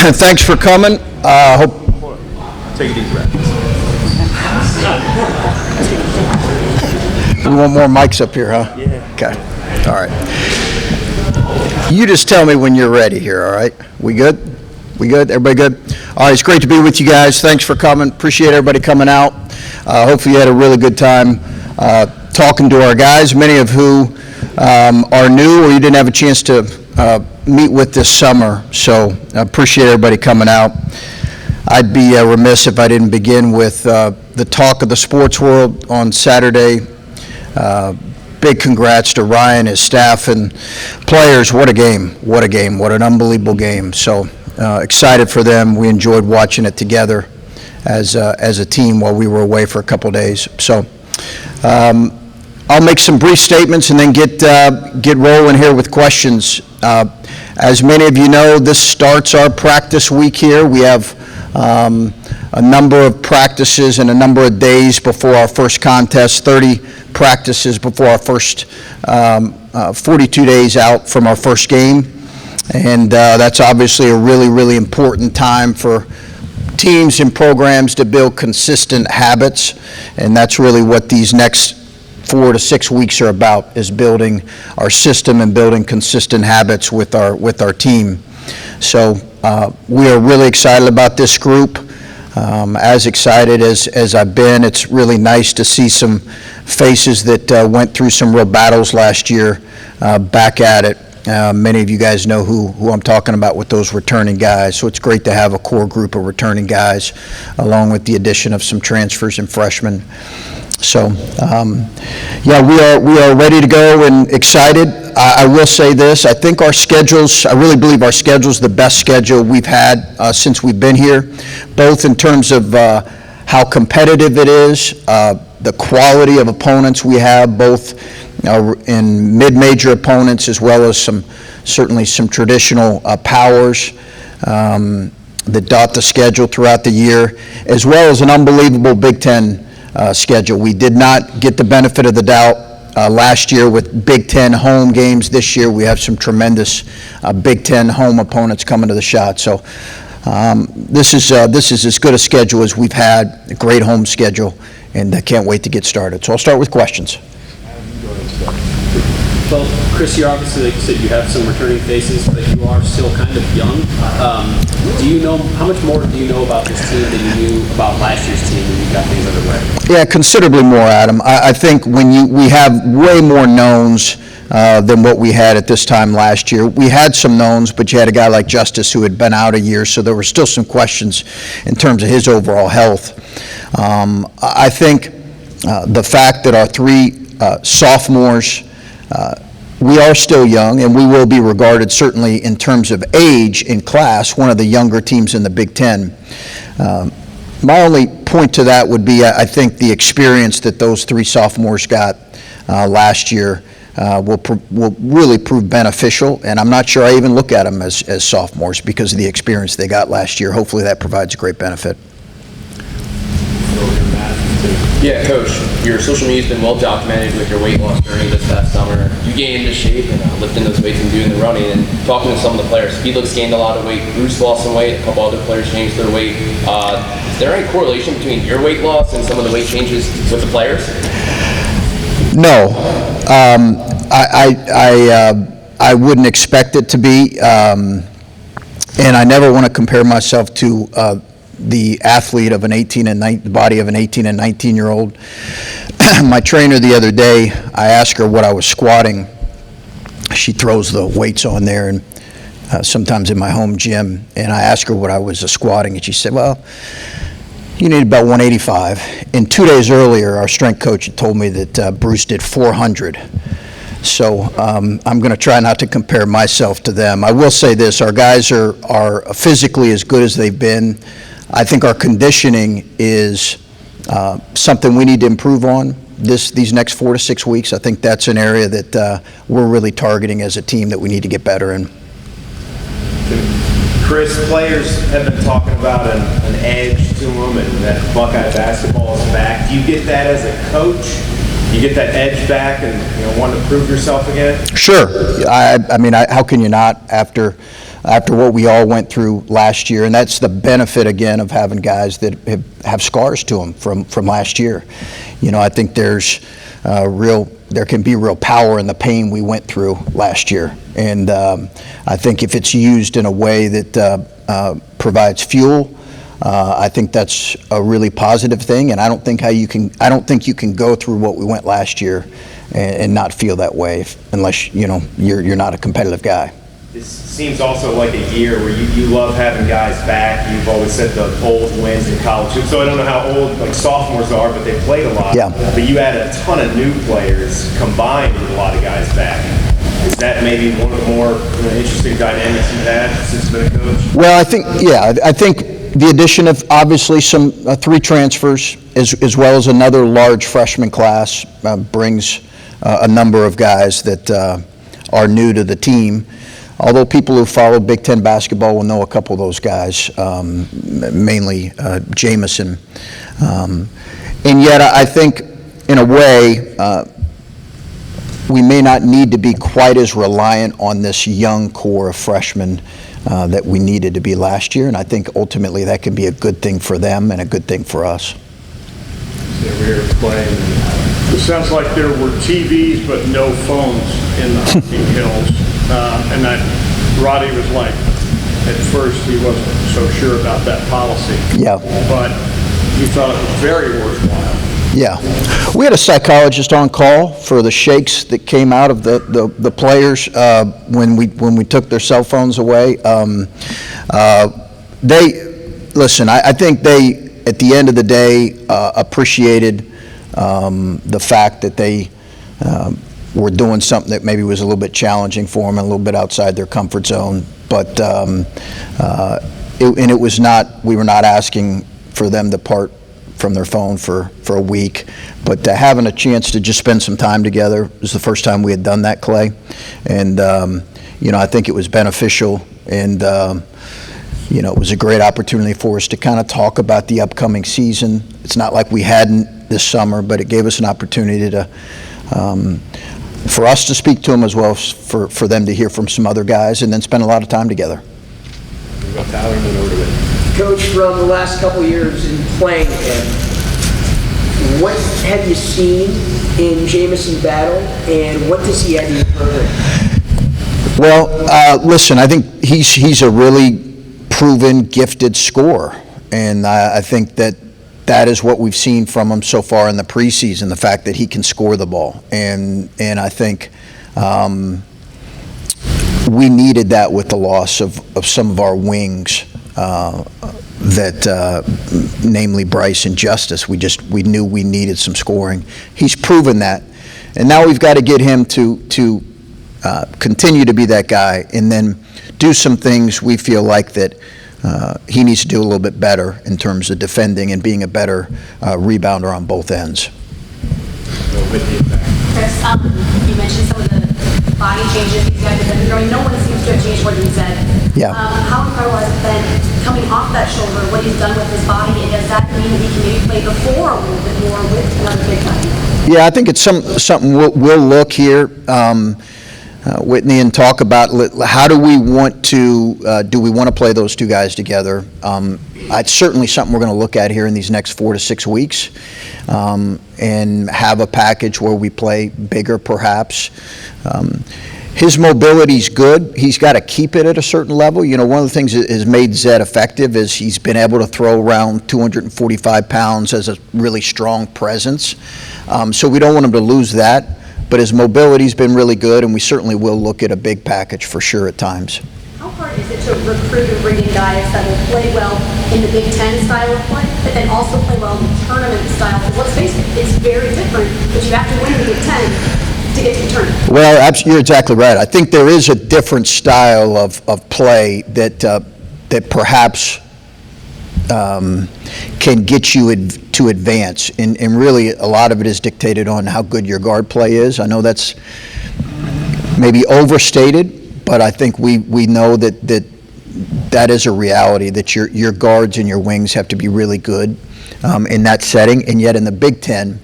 Thanks for coming. Hope Take a deep breath. we want more mics up here, huh? Yeah. Okay. All right. You just tell me when you're ready here, all right? We good? We good? Everybody good? All right, it's great to be with you guys. Thanks for coming. Appreciate everybody coming out. Hopefully you had a really good time talking to our guys, many of who are new or you didn't have a chance to meet with this summer. So I appreciate everybody coming out. I'd be remiss if I didn't begin with the talk of the sports world on Saturday. Big congrats to Ryan, his staff, and players. What a game. What a game. What an unbelievable game. So excited for them. We enjoyed watching it together as a team while we were away for a couple days. So I'll make some brief statements and then get rolling here with questions. As many of you know, this starts our practice week here. We have a number of practices and a number of days before our first contest, 30 practices before our first 42 days out from our first game. And that's obviously a really, really important time for teams and programs to build consistent habits. And that's really what these next 4 to 6 weeks are about, is building our system and building consistent habits with our team. So we are really excited about this group. As excited as I've been. It's really nice to see some faces that went through some real battles last year back at it. Many of you guys know who I'm talking about with those returning guys. So it's great to have a core group of returning guys, along with the addition of some transfers and freshmen. So, yeah, we are ready to go and excited. I will say this, I think I really believe our schedule's the best schedule we've had since we've been here, both in terms of how competitive it is, the quality of opponents we have, both in mid-major opponents as well as certainly some traditional powers that dot the schedule throughout the year, as well as an unbelievable Big Ten schedule. We did not get the benefit of the doubt last year with Big Ten home games. This year we have some tremendous Big Ten home opponents coming to the shot. So this is as good a schedule as we've had, a great home schedule, and I can't wait to get started. So I'll start with questions. Well, Chris, you're obviously, like you said, you have some returning faces, but you are still kind of young. Do you know, how much more do you know about this team than you knew about last year's team when you got things underway? Yeah, considerably more, Adam. I think we have way more knowns than what we had at this time last year. We had some knowns, but you had a guy like Justice who had been out a year, so there were still some questions in terms of his overall health. I think the fact that our three sophomores, we are still young, and we will be regarded, certainly in terms of age in class, one of the younger teams in the Big Ten. My only point to that would be, I think the experience that those three sophomores got last year will really prove beneficial, and I'm not sure I even look at them as sophomores because of the experience they got last year. Hopefully that provides a great benefit. Yeah, Coach, your social media's been well documented with your weight loss journey this past summer. You gained into shape and lifting those weights and doing the running, and talking to some of the players. Felix gained a lot of weight, Bruce lost some weight, a couple other players changed their weight. Is there any correlation between your weight loss and some of the weight changes with the players? No. I wouldn't expect it to be, and I never want to compare myself to the athlete of the body of an 18 and 19-year-old. My trainer the other day, I asked her what I was squatting. She throws the weights on there, and sometimes in my home gym, and I asked her what I was squatting, and she said, well, you need about 185. And 2 days earlier, our strength coach had told me that Bruce did 400. So I'm going to try not to compare myself to them. I will say this, our guys are physically as good as they've been. I think our conditioning is something we need to improve on these next 4 to 6 weeks. I think that's an area that we're really targeting as a team that we need to get better in. Chris, players have been talking about an edge to them and that Buckeye basketball is back. Do you get that as a coach? You get that edge back and want to prove yourself again? Sure. I mean, how can you not after after what we all went through last year. And that's the benefit, again, of having guys that have scars to them from last year. I think there can be real power in the pain we went through last year. And I think if it's used in a way that provides fuel, I think that's a really positive thing. And I don't think you can go through what we went last year and not feel that way unless you're not a competitive guy. This seems also like a year where you love having guys back. You've always said the old wins in college. So I don't know how old sophomores are, but they played a lot. Yeah. But you had a ton of new players combined with a lot of guys back. Is that maybe one of the more interesting dynamics you've had since you've been a coach? Well, I think the addition of obviously some 3 transfers as well as another large freshman class brings a number of guys that are new to the team. Although people who follow Big Ten basketball will know a couple of those guys, mainly Jamison. And yet I think, in a way, we may not need to be quite as reliant on this young core of freshmen that we needed to be last year. And I think ultimately that can be a good thing for them and a good thing for us. It sounds like there were TVs but no phones in the hunting hills. And that Roddy was like, at first he wasn't so sure about that policy. Yeah. But he thought it was very worthwhile. Yeah. We had a psychologist on call for the shakes that came out of the players when we took their cell phones away. I think they, at the end of the day, appreciated the fact that they were doing something that maybe was a little bit challenging for them and a little bit outside their comfort zone. But it was not, we were not asking for them to part from their phone for a week, but having a chance to just spend some time together was the first time we had done that, Clay. And, I think it was beneficial, and, it was a great opportunity for us to kind of talk about the upcoming season. It's not like we hadn't this summer, but it gave us an opportunity to, for us to speak to them as well as for them to hear from some other guys and then spend a lot of time together. Coach, from the last couple of years in playing him, what have you seen in Jamison battle, and what does he add to your program? Well, listen, I think he's a really proven, gifted scorer, and I think that is what we've seen from him so far in the preseason, the fact that he can score the ball. And I think we needed that with the loss of some of our wings, namely Bryce and Justice. We knew we needed some scoring. He's proven that. And now we've got to get him to continue to be that guy and then do some things we feel like that he needs to do a little bit better in terms of defending and being a better rebounder on both ends. Chris, you mentioned some of the body changes these guys have been growing. No one seems to have changed what he said. Yeah. How incredible has it been coming off that shoulder, what he's done with his body, and does that mean that he can maybe play before a little bit more with another big guy? Yeah, I think it's something we'll look here, Whitney, and talk about how do we want to play those two guys together. It's certainly something we're going to look at here in these next 4 to 6 weeks, and have a package where we play bigger perhaps. His mobility's good. He's got to keep it at a certain level. One of the things that has made Zed effective is he's been able to throw around 245 pounds as a really strong presence. So we don't want him to lose that. But his mobility's been really good, and we certainly will look at a big package for sure at times. How hard is it to recruit and bring in guys that will play well in the Big Ten style of play, but then also play well in the tournament style? Because let's face it, it's very different, but you have to win the Big Ten to get to the tournament. Well, you're exactly right. I think there is a different style of play that perhaps can get you to advance, and really a lot of it is dictated on how good your guard play is. I know that's maybe overstated, but I think we know that is a reality, that your guards and your wings have to be really good in that setting. And yet in the Big Ten,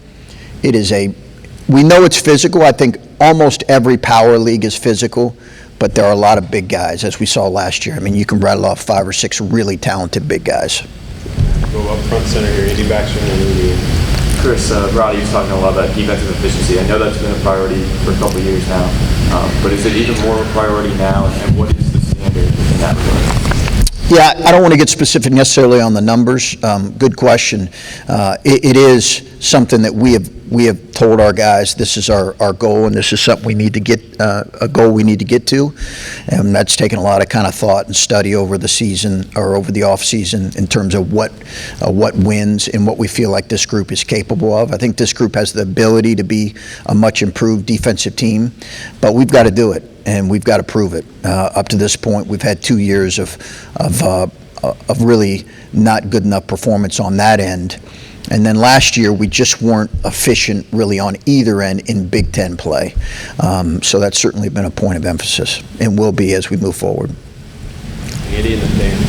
we know it's physical. I think almost every power league is physical, but there are a lot of big guys, as we saw last year. I mean, you can rattle off 5 or 6 really talented big guys. Go up front center here, Andy Baxter and Andy. Chris, Roddy was talking a lot about defensive efficiency. I know that's been a priority for a couple of years now, but is it even more of a priority now, and what is the standard in that regard? Yeah, I don't want to get specific necessarily on the numbers. Good question. It is something that we have told our guys this is our goal, and this is something we need to get, a goal we need to get to, and that's taken a lot of kind of thought and study over the season or over the off season in terms of what wins and what we feel like this group is capable of. I think this group has the ability to be a much improved defensive team, but we've got to do it. And we've got to prove it. Up to this point, we've had 2 years of really not good enough performance on that end. And then last year, we just weren't efficient really on either end in Big Ten play. So that's certainly been a point of emphasis and will be as we move forward. Andy and then Dan.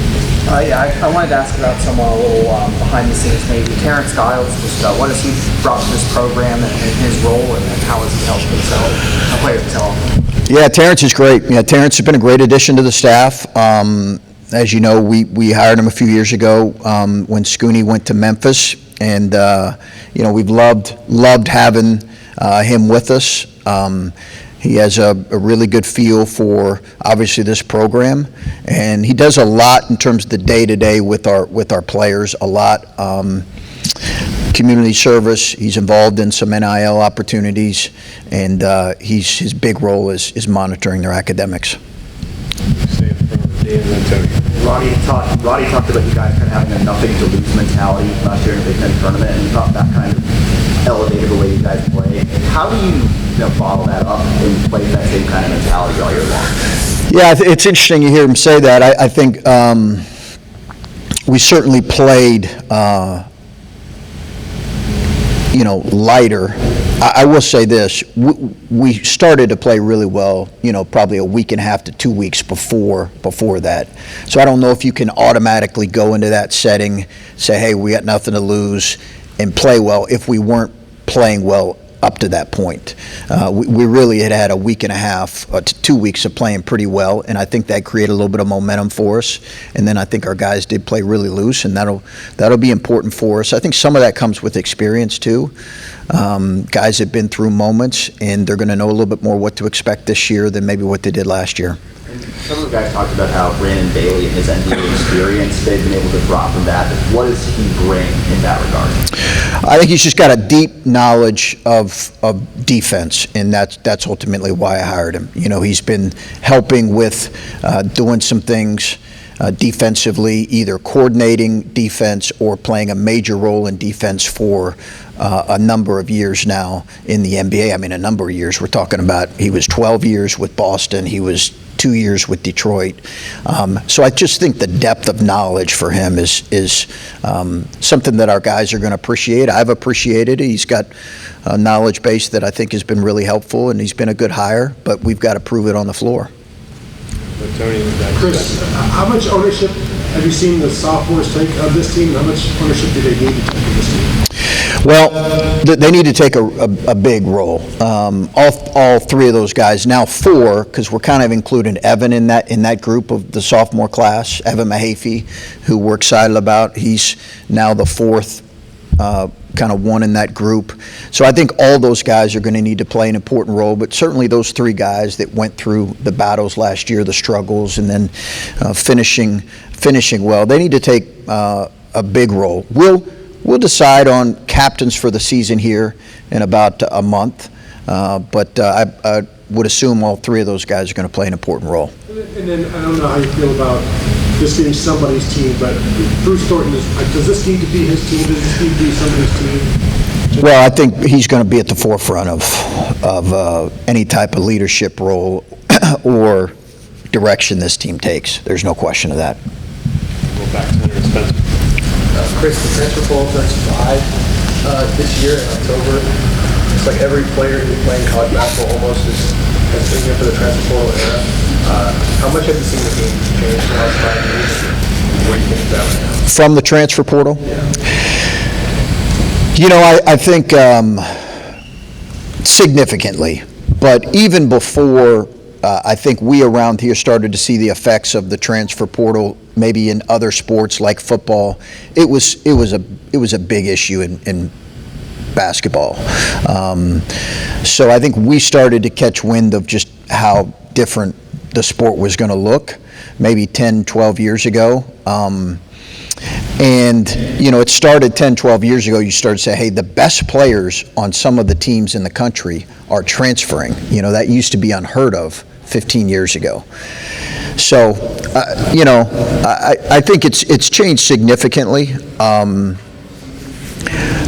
I wanted to ask about someone a little behind the scenes, maybe Terrence Giles. Just what has he brought to this program and his role, and how has he helped himself, players himself? Yeah, Terrence is great. Yeah, Terrence has been a great addition to the staff. As you know, we hired him a few years ago when Scooney went to Memphis, and we've loved having him with us. He has a really good feel for obviously this program, and he does a lot in terms of the day-to-day with our players. A lot. Community service. He's involved in some NIL opportunities, and his big role is monitoring their academics. Stay in front of Dan and then Tony. Roddy talked about you guys kind of having a nothing to lose mentality last year in the Big Ten tournament, and he thought that kind of elevated the way you guys play. How do you follow that up and play that same kind of mentality all year long? Yeah, it's interesting you hear him say that. I think we certainly played lighter. I will say this, we started to play really well, probably a week and a half to 2 weeks before that. So I don't know if you can automatically go into that setting, say, hey, we got nothing to lose, and play well if we weren't playing well up to that point. We really had a week and a half to 2 weeks of playing pretty well, and I think that created a little bit of momentum for us. And then I think our guys did play really loose, and that'll be important for us. I think some of that comes with experience too. Guys have been through moments, and they're going to know a little bit more what to expect this year than maybe what they did last year. Some of the guys talked about how Brandon Bailey and his NBA experience, they've been able to draw from that. What does he bring in that regard? I think he's just got a deep knowledge of defense, and that's ultimately why I hired him. He's been helping with doing some things defensively, either coordinating defense or playing a major role in defense for a number of years now in the NBA. I mean, a number of years. We're talking about he was 12 years with Boston. He was 2 years with Detroit. So I just think the depth of knowledge for him is something that our guys are going to appreciate. I've appreciated it. He's got a knowledge base that I think has been really helpful, and he's been a good hire, but we've got to prove it on the floor. Tony, Chris, how much ownership have you seen the sophomores take of this team? How much ownership do they need to take of this team? Well, they need to take a big role. All three of those guys, now 4, because we're kind of including Evan in that group of the sophomore class, Evan Mahaffey, who we're excited about. He's now the 4th kind of one in that group. So I think all those guys are going to need to play an important role, but certainly those 3 guys that went through the battles last year, the struggles, and then finishing well, they need to take a big role. We'll decide on captains for the season here in about a month, but I would assume all 3 of those guys are going to play an important role. And then I don't know how you feel about this being somebody's team, but Bruce Thornton, does this need to be his team? Does this need to be somebody's team? Well, I think he's going to be at the forefront of any type of leadership role or direction this team takes. There's no question of that. Go back to Leonard Spencer. Chris, the transfer portal turns 5 this year in October. It's like every player who's playing college basketball almost has been here for the transfer portal era. How much have you seen the game change in the last 5 years? What do you think about it now? From the transfer portal? Yeah. I think significantly. But even before I think we around here started to see the effects of the transfer portal, maybe in other sports like football. It was a big issue in basketball. So I think we started to catch wind of just how different the sport was going to look, maybe 10, 12 years ago. And, it started 10, 12 years ago. You started to say, hey, the best players on some of the teams in the country are transferring. That used to be unheard of 15 years ago. So, I think it's changed significantly.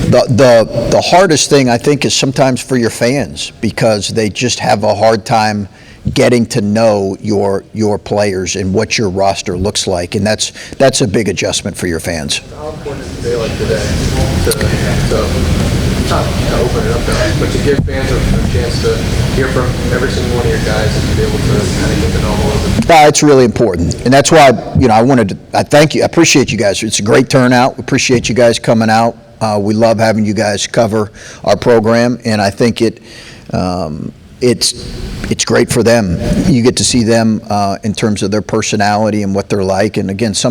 The hardest thing, I think, is sometimes for your fans, because they just have a hard time getting to know your players and what your roster looks like, and that's a big adjustment for your fans. How important is a day like today to not open it up there, but to give fans a chance to hear from every single one of your guys and to be able to kind of get to know them a little bit? It's really important, and that's why I thank you. I appreciate you guys. It's a great turnout. We appreciate you guys coming out. We love having you guys cover our program, and I think it's great for them. You get to see them in terms of their personality and what they're like. And again, a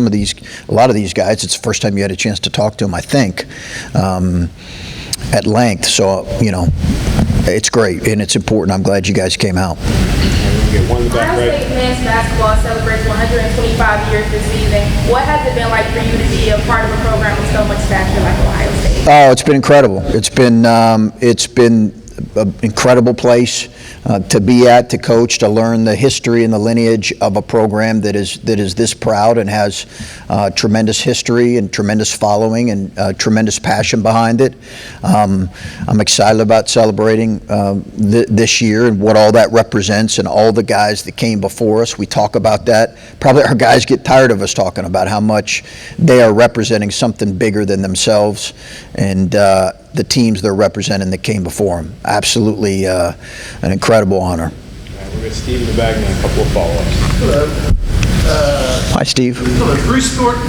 lot of these guys, it's the first time you had a chance to talk to them, I think, at length. So, it's great and it's important. I'm glad you guys came out. Ohio State men's basketball celebrates 125 years this season. What has it been like for you to be a part of a program with so much stature like Ohio State? Oh, it's been incredible. It's been an incredible place to be at, to coach, to learn the history and the lineage of a program that is this proud and has tremendous history and tremendous following and tremendous passion behind it. I'm excited about celebrating this year and what all that represents and all the guys that came before us. We talk about that. Probably our guys get tired of us talking about how much they are representing something bigger than themselves and the teams they're representing that came before them. Absolutely an incredible honor. We've got Steve in the bag and a couple of follow-ups. Hello. Hi, Steve. Hello. Bruce Thornton,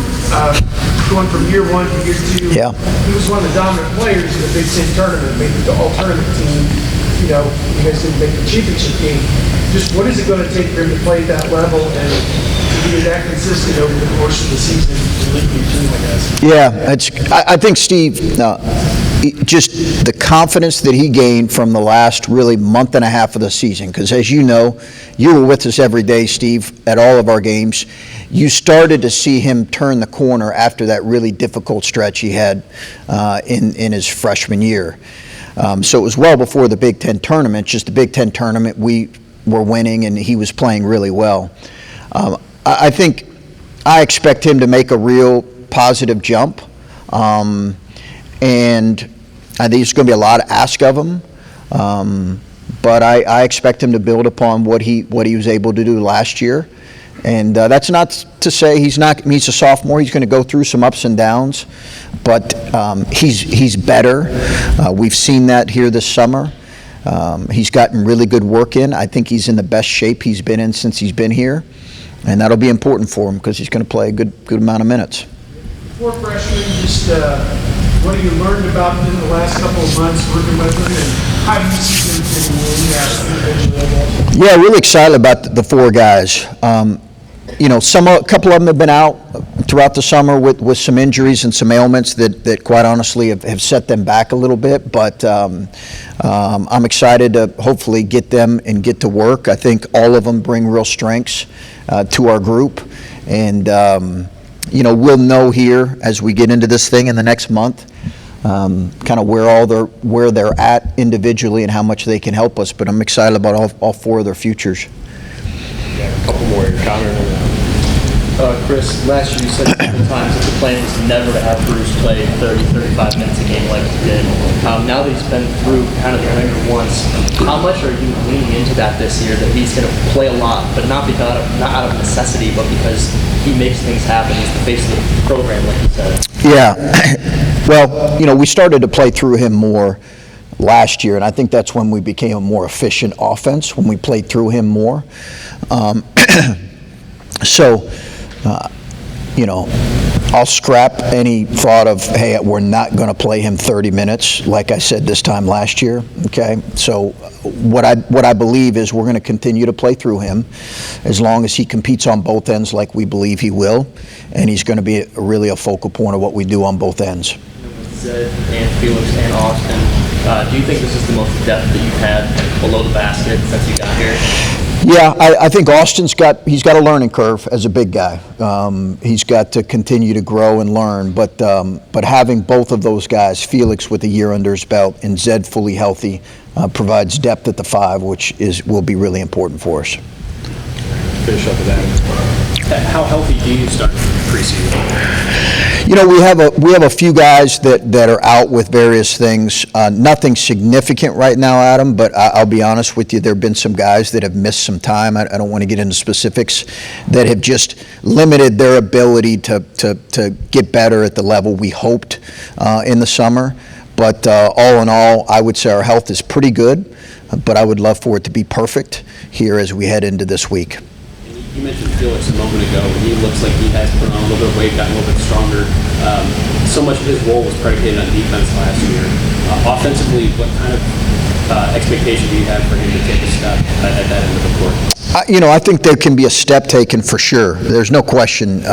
going from year one to year two. Yeah. He was one of the dominant players in the Big Ten tournament, made the all-tournament team. You guys didn't make the championship game. Just what is it going to take for him to play at that level and to be that consistent over the course of the season to lead your team, I guess? Yeah, I think Steve, just the confidence that he gained from the last really month and a half of the season, because as you know, you were with us every day, Steve, at all of our games. You started to see him turn the corner after that really difficult stretch he had in his freshman year. So it was well before the Big Ten tournament. Just the Big Ten tournament, we were winning and he was playing really well. I think I expect him to make a real positive jump. And I think it's going to be a lot of ask of him, but I expect him to build upon what he was able to do last year. And that's not to say he's a sophomore. He's going to go through some ups and downs, but he's better. We've seen that here this summer. He's gotten really good work in. I think he's in the best shape he's been in since he's been here, and that'll be important for him because he's going to play a good amount of minutes. For freshmen, just what have you learned about him in the last couple of months working with him, and how do you see him fitting in? Yeah, really excited about the four guys. A couple of them have been out throughout the summer with some injuries and some ailments that quite honestly have set them back a little bit. But I'm excited to hopefully get them and get to work. I think all of them bring real strengths to our group. And, we'll know here as we get into this thing in the next month kind of where they're at individually and how much they can help us. But I'm excited about all four of their futures. Yeah, a couple more. Connor. Chris, last year you said a couple times that the plan was never to have Bruce play 30, 35 minutes a game like he did. Now that he's been through kind of the ringer once, how much are you leaning into that this year, that he's going to play a lot, but not out of necessity, but because he makes things happen? He's the face of the program, like you said. Yeah. Well, we started to play through him more last year, and I think that's when we became a more efficient offense, when we played through him more. I'll scrap any thought of, hey, we're not going to play him 30 minutes, like I said this time last year, okay? So what I believe is we're going to continue to play through him as long as he competes on both ends like we believe he will, and he's going to be really a focal point of what we do on both ends. Zed and Felix and Austin, do you think this is the most depth that you've had below the basket since you got here? Yeah, I think Austin's got a learning curve as a big guy. He's got to continue to grow and learn, but having both of those guys, Felix with a year under his belt and Zed fully healthy, provides depth at the 5, which will be really important for us. Finish up with that. How healthy do you start preseason? You know, we have a few guys that are out with various things. Nothing significant right now, Adam, but I'll be honest with you, there have been some guys that have missed some time. I don't want to get into specifics, that have just limited their ability to get better at the level we hoped in the summer. But all in all, I would say our health is pretty good, but I would love for it to be perfect here as we head into this week. You mentioned Felix a moment ago, and he looks like he has put on a little bit of weight, gotten a little bit stronger. So much of his role was predicated on defense last year. Offensively, what kind of expectation do you have for him to take a step at that end of the court? I think there can be a step taken for sure. There's no question.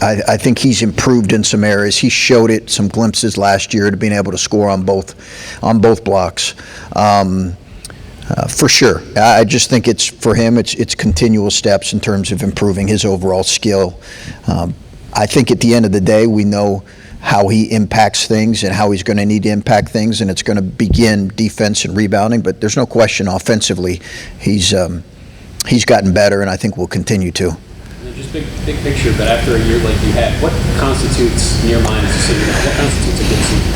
I think he's improved in some areas. He showed it, some glimpses last year, to being able to score on both blocks. For sure. I just think for him, it's continual steps in terms of improving his overall skill. I think at the end of the day, we know how he impacts things and how he's going to need to impact things, and it's going to begin defense and rebounding, but there's no question offensively he's gotten better, and I think will continue to. Just big picture, but after a year like you had, what constitutes, in your mind, as a senior now, what constitutes a good season?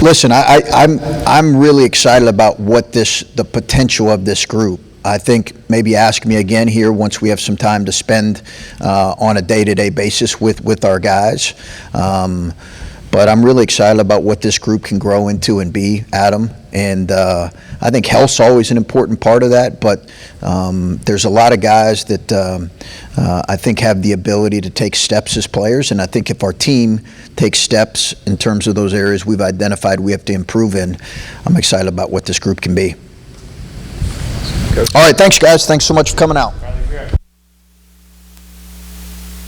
Listen, I'm really excited about the potential of this group. I think maybe ask me again here once we have some time to spend on a day-to-day basis with our guys. But I'm really excited about what this group can grow into and be, Adam. And I think health's always an important part of that, but there's a lot of guys that I think have the ability to take steps as players, and I think if our team takes steps in terms of those areas we've identified we have to improve in, I'm excited about what this group can be. All right, thanks guys. Thanks so much for coming out.